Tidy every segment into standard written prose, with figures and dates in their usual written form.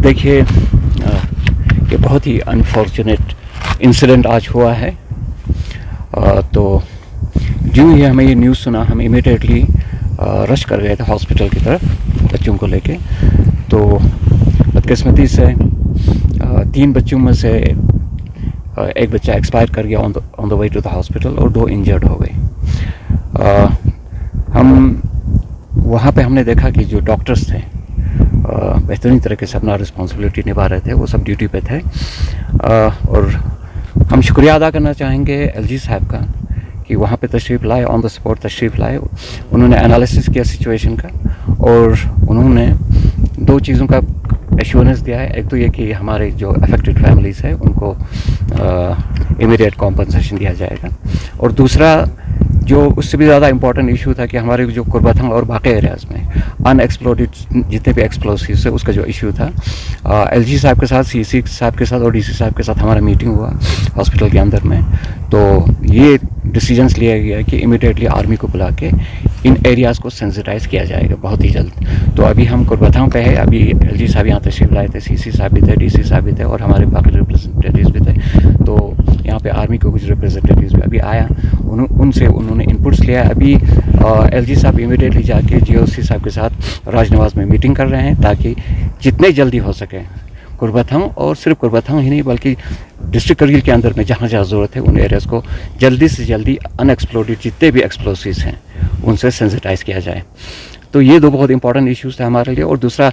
देखिए, ये बहुत ही अनफॉर्चुनेट इंसिडेंट आज हुआ है। तो जो ही हमें ये न्यूज़ सुना, हम इमीडिएटली रश कर गए थे हॉस्पिटल की तरफ बच्चों को लेके। तो बदकिस्मती से 3 बच्चों में से एक बच्चा एक्सपायर कर गया on the way to the hospital और 2 इंजर्ड हो गए। हम वहाँ पे हमने देखा कि जो डॉक्टर्स थे बेहतरीन तरीके से अपना रिस्पॉन्सिबिलिटी निभा रहे थे, वो सब ड्यूटी पे थे। और हम शुक्रिया अदा करना चाहेंगे एलजी साहब का कि वहाँ पे तशरीफ़ लाए, ऑन द स्पॉट तशरीफ़ लाए। उन्होंने एनालिसिस किया सिचुएशन का और उन्होंने 2 चीज़ों का एश्योरेंस दिया है। एक तो ये कि हमारे जो अफेक्टेड फैमिलीज़ है उनको इमीडिएट कॉम्पनसेशन दिया जाएगा, और दूसरा जो उससे भी ज़्यादा इम्पोर्टेंट इशू था कि हमारे जो कुर्बाथंग और बाकी एरियाज़ में अनएक्सप्लोडेड जितने भी एक्सप्लोसिव्स है उसका जो इशू था, एलजी साहब के साथ, सीसी साहब के साथ और डीसी साहब के साथ हमारा मीटिंग हुआ हॉस्पिटल के अंदर में। तो ये डिसीजंस लिया गया कि इमीडिएटली आर्मी को बुला के इन एरियाज़ को सेंसिटाइज़ किया जाएगा बहुत ही जल्द। तो अभी हम कुर्बाथंग पे है, अभी एलजी साहब यहाँ तशरीफ़ लाए थे, सीसी साहब भी थे, डीसी साहब भी थे और हमारे बाकी रिप्रेजेंटेटिव्स भी थे। तो यहाँ पे आर्मी को कुछ रिप्रेजेंटेटिव्स भी अभी आया, उनसे उन्होंने इनपुट्स लिया। अभी एलजी साहब इमीडिएटली जाके जीओसी साहब के साथ राजनिवास में मीटिंग कर रहे हैं ताकि जितने जल्दी हो सके कुर्बाथंग, और सिर्फ कुर्बाथंग ही नहीं बल्कि डिस्ट्रिक्ट करगिल के अंदर में जहाँ जहाँ ज़रूरत है उन एरियाज़ को जल्दी से जल्दी अनएक्सप्लोडेड जितने भी एक्सप्लोसिव्स हैं उनसे सेंसिटाइज़ किया जाए। तो ये 2 बहुत इंपॉर्टेंट इश्यूज़ थे हमारे लिए। और दूसरा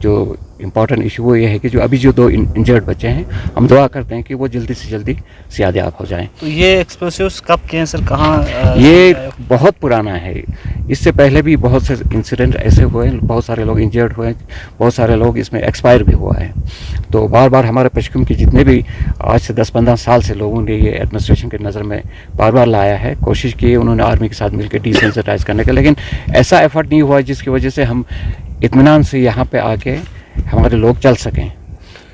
जो इम्पॉर्टेंट इशू वो ये है कि जो अभी जो 2 इंजर्ड बच्चे हैं, हम दुआ करते हैं कि वो जल्दी से जल्दी सेहतयाब हो जाएं। तो ये एक्सप्लोसिव्स कब के हैं सर, कहाँ? ये बहुत पुराना है। इससे पहले भी बहुत से इंसिडेंट ऐसे हुए हैं, बहुत सारे लोग इंजर्ड हुए, बहुत सारे लोग इसमें एक्सपायर भी हुआ है। तो बार बार हमारे पश्चिम के जितने भी आज से 10-15 साल से लोगों ने ये एडमिनिस्ट्रेशन की नज़र में बार बार लाया है, कोशिश की उन्होंने आर्मी के साथ मिलकर डिसेंसिटाइज करने का, लेकिन ऐसा एफर्ट नहीं हुआ जिसकी वजह से हम इत्मीनान से यहाँ पे आके हमारे लोग चल सकें।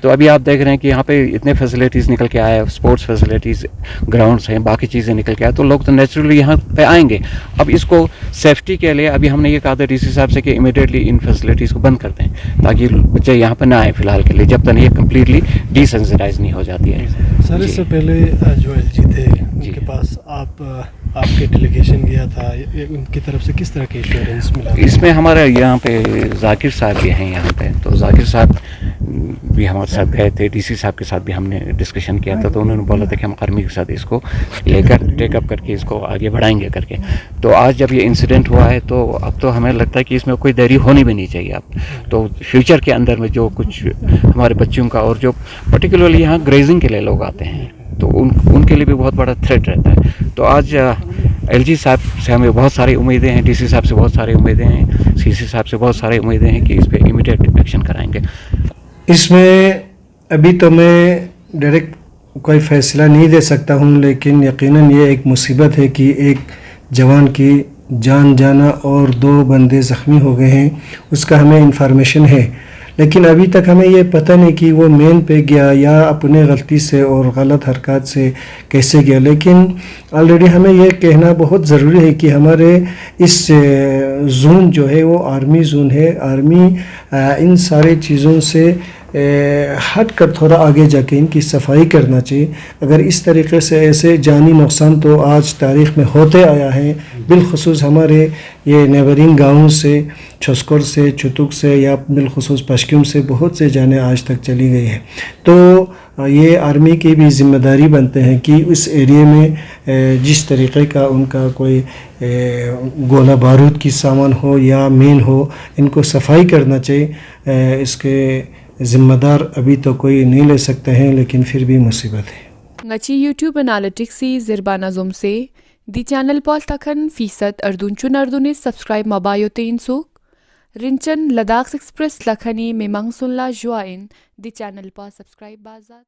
तो अभी आप देख रहे हैं कि यहाँ पे इतने फैसिलिटीज़ निकल के आए, स्पोर्ट्स फैसिलिटीज़, ग्राउंड्स हैं, बाकी चीज़ें निकल के आए, तो लोग तो नेचुरली यहाँ पे आएंगे। अब इसको सेफ्टी के लिए अभी हमने ये कहा था डीसी साहब से कि इमीडिएटली इन फैसिलिटीज़ को बंद कर दें ताकि बच्चे यहाँ पर ना आए फ़िलहाल के लिए, जब तक ये कम्प्लीटली डिसेंसिटाइज नहीं हो जाती है। सर, इससे पहले जो एलजी थे उनके पास आपके डेलीगेशन गया था, उनकी तरफ से किस तरह के इंश्योरेंस मिला? इसमें हमारे यहाँ पे जाकिर साहब भी हैं यहाँ पे, तो जाकिर साहब भी हमारे साथ गए थे, डीसी साहब के साथ भी हमने डिस्कशन किया था। तो उन्होंने बोला था कि हम आर्मी के साथ इसको लेकर टेकअप करके इसको आगे बढ़ाएंगे करके। तो आज जब ये इंसिडेंट हुआ है तो अब तो हमें लगता है कि इसमें कोई देरी होनी भी नहीं चाहिए। अब तो फ्यूचर के अंदर में जो कुछ हमारे बच्चों का और जो पर्टिकुलरली यहाँ ग्रेजिंग के लिए लोग आते हैं तो उनके लिए भी बहुत बड़ा थ्रेट रहता है। तो आज एलजी साहब से हमें बहुत सारी उम्मीदें हैं, डीसी साहब से बहुत सारी उम्मीदें हैं, सीसी साहब से बहुत सारी उम्मीदें हैं कि इस पर इमीडिएट एक्शन कराएंगे। इसमें अभी तो मैं डायरेक्ट कोई फ़ैसला नहीं दे सकता हूँ, लेकिन यकीनन ये एक मुसीबत है कि एक जवान की जान जाना और 2 बंदे ज़ख्मी हो गए हैं, उसका हमें इंफॉर्मेशन है। लेकिन अभी तक हमें ये पता नहीं कि वो मेन पे गया या अपने गलती से और गलत हरकत से कैसे गया। लेकिन ऑलरेडी हमें ये कहना बहुत ज़रूरी है कि हमारे इस जोन जो है वो आर्मी जोन है। आर्मी इन सारी चीज़ों से हट कर थोड़ा आगे जाके इनकी सफाई करना चाहिए। अगर इस तरीके से ऐसे जानी नुकसान तो आज तारीख़ में होते आया है, बिलखुसूस हमारे ये नेबरिंग गाँव से, छस्कोर से, चुतुक से या बिलखुसूस पश्चिम से बहुत से जाने आज तक चली गई है। तो ये आर्मी की भी ज़िम्मेदारी बनते हैं कि इस एरिया में जिस तरीक़े का उनका कोई गोला बारूद की सामान हो या मेन हो, इनको सफाई करना चाहिए। इसके ज़िम्मेदार अभी तो कोई नहीं ले सकते हैं, लेकिन फिर भी मुसीबत है। ngची YouTube Analytics si zirbana zum se di channel pol takhan feesad ardunchun ardune subscribe mabayo tein suk Rinchen Ladakh Express lakhani memang sunla join di channel pa subscribe bazat